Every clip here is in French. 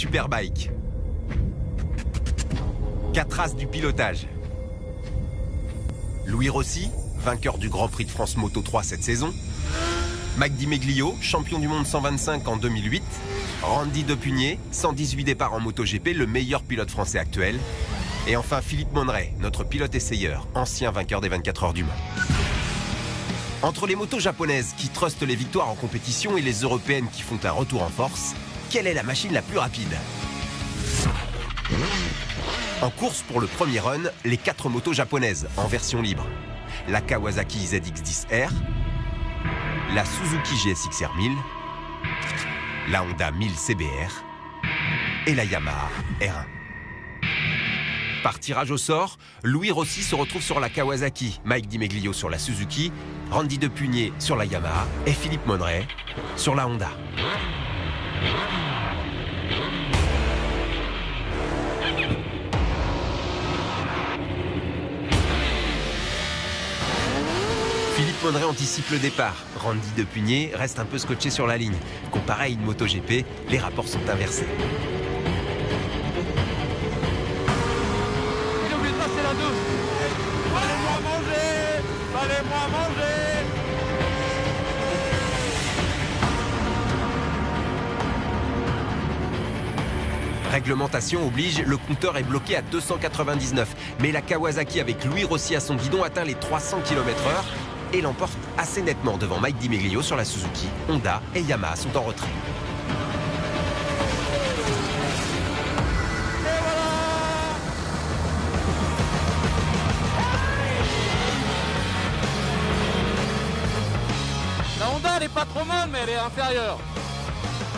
Superbike. 4 As du pilotage. Louis Rossi, vainqueur du Grand Prix de France Moto 3 cette saison. Mike Di Meglio, champion du monde 125 en 2008. Randy Depugné, 118 départs en MotoGP, le meilleur pilote français actuel. Et enfin Philippe Monneray, notre pilote essayeur, ancien vainqueur des 24 heures du Mans. Entre les motos japonaises qui trustent les victoires en compétition et les européennes qui font un retour en force, quelle est la machine la plus rapide? En course pour le premier run, les 4 motos japonaises en version libre. La Kawasaki ZX-10R, la Suzuki GSX-R 1000, la Honda 1000 CBR et la Yamaha R1. Par tirage au sort, Louis Rossi se retrouve sur la Kawasaki, Mike Di Meglio sur la Suzuki, Randy Depugné sur la Yamaha et Philippe Monneray sur la Honda. Philippe Monneray anticipe le départ. Randy Depugné reste un peu scotché sur la ligne. Comparé à une MotoGP, les rapports sont inversés. Il a oublié de passer la 2. Fallait-moi manger. Fallait-moi manger. Réglementation oblige, le compteur est bloqué à 299. Mais la Kawasaki avec Louis Rossi à son guidon atteint les 300 km/h et l'emporte assez nettement devant Mike Di Meglio sur la Suzuki. Honda et Yamaha sont en retrait. Et voilà. La Honda, elle est pas trop mal, mais elle est inférieure.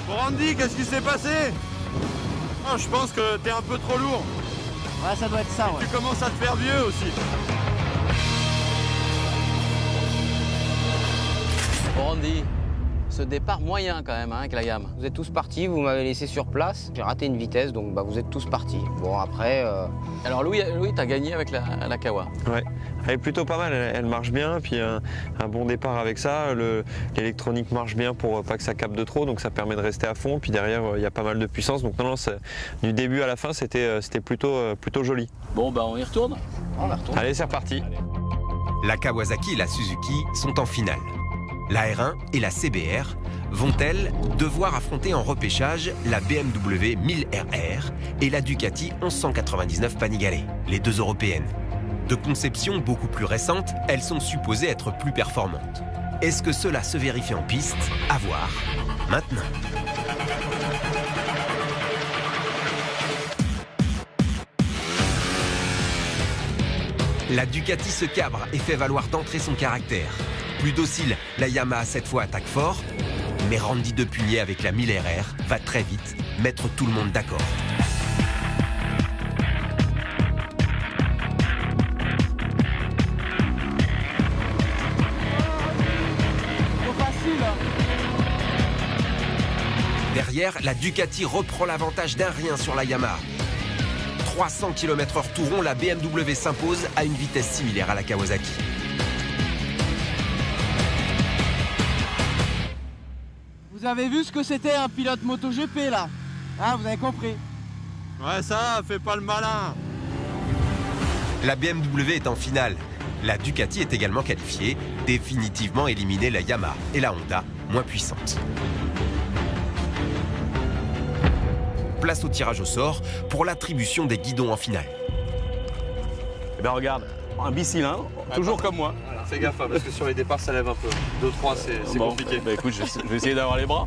Bon Randy, qu'est-ce qui s'est passé? Ah, je pense que t'es un peu trop lourd. Ouais, ça doit être ça, ouais. Tu commences à te faire vieux aussi. Bon, Randy, ce départ moyen quand même avec la gamme. Vous êtes tous partis, vous m'avez laissé sur place. J'ai raté une vitesse, donc vous êtes tous partis. Bon, après... Alors Louis t'as gagné avec la Kawa. Ouais, elle est plutôt pas mal, elle marche bien, puis un bon départ avec ça. L'électronique marche bien pour pas que ça capte de trop, donc ça permet de rester à fond. Puis derrière, il y a pas mal de puissance, donc non, du début à la fin, c'était plutôt joli. Bon, bah on y retourne. On y retourne. Allez, c'est reparti. La Kawasaki et la Suzuki sont en finale. La R1 et la CBR vont-elles devoir affronter en repêchage la BMW 1000RR et la Ducati 1199 Panigale, les deux européennes. De conception beaucoup plus récente, elles sont supposées être plus performantes. Est-ce que cela se vérifie en piste? À voir maintenant. La Ducati se cabre et fait valoir d'entrée son caractère. Plus docile, la Yamaha cette fois attaque fort, mais Randy Depugné avec la 1000RR va très vite mettre tout le monde d'accord. Derrière, la Ducati reprend l'avantage d'un rien sur la Yamaha. 300 km/h tout rond, la BMW s'impose à une vitesse similaire à la Kawasaki. Vous avez vu ce que c'était un pilote MotoGP là? Hein, vous avez compris? Ouais, ça, fais pas le malin. La BMW est en finale. La Ducati est également qualifiée, définitivement éliminée la Yamaha et la Honda, moins puissantes. Place au tirage au sort pour l'attribution des guidons en finale. Eh ben regarde, un bicylindre, toujours comme moi. Fais gaffe, parce que sur les départs, ça lève un peu. 2-3, c'est Bon, compliqué. Bah écoute, je vais essayer d'avoir les bras.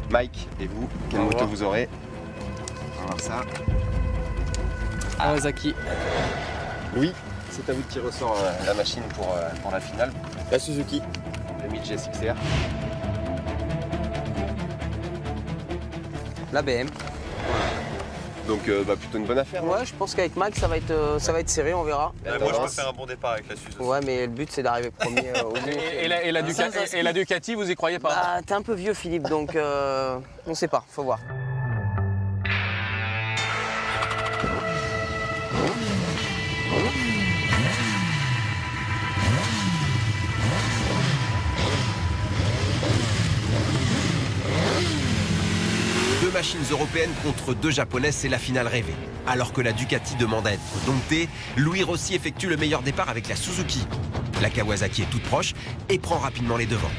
Mike, et vous, quelle moto vous aurez? On va voir ça. Kawasaki. Oui, c'est à vous de tirer au sort la machine pour la finale. La Suzuki, le 1000 GSX-R. La BM. Donc plutôt une bonne affaire. Ouais, je pense qu'avec Max, ça va être serré, on verra. Ouais, moi, je peux faire un bon départ avec la Suzuki. Ouais, mais le but, c'est d'arriver premier au bout. Et la Ducati, vous y croyez pas? Bah, t'es un peu vieux, Philippe, donc on sait pas, faut voir. machines européennes contre 2 japonaises, c'est la finale rêvée. Alors que la Ducati demande à être domptée, Louis Rossi effectue le meilleur départ avec la Suzuki. La Kawasaki est toute proche et prend rapidement les devants.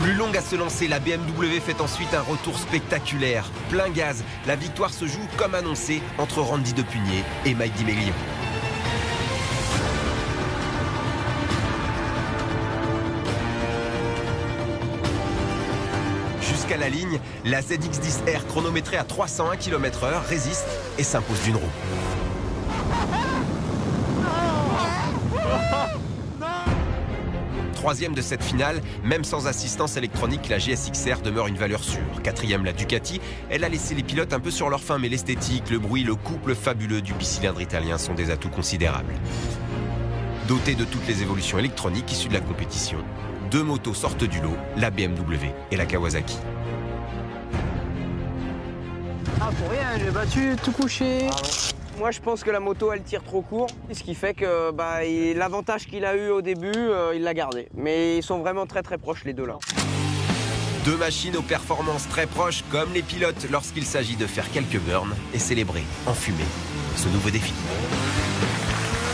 Plus longue à se lancer, la BMW fait ensuite un retour spectaculaire. Plein gaz, la victoire se joue comme annoncé entre Randy Depugné et Mike Di Meglio. Jusqu'à la ligne, la ZX10R chronométrée à 301 km/h résiste et s'impose d'une roue. Troisième de cette finale, même sans assistance électronique, la GSX-R demeure une valeur sûre. Quatrième, la Ducati. Elle a laissé les pilotes un peu sur leur faim, mais l'esthétique, le bruit, le couple fabuleux du bicylindre italien sont des atouts considérables. Dotés de toutes les évolutions électroniques issues de la compétition, 2 motos sortent du lot, la BMW et la Kawasaki. Ah, pour rien, j'ai battu tout couché. Moi, je pense que la moto, elle tire trop court, ce qui fait que l'avantage qu'il a eu au début, il l'a gardé. Mais ils sont vraiment très proches, les deux là. 2 machines aux performances très proches, comme les pilotes lorsqu'il s'agit de faire quelques burns et célébrer en fumée ce nouveau défi.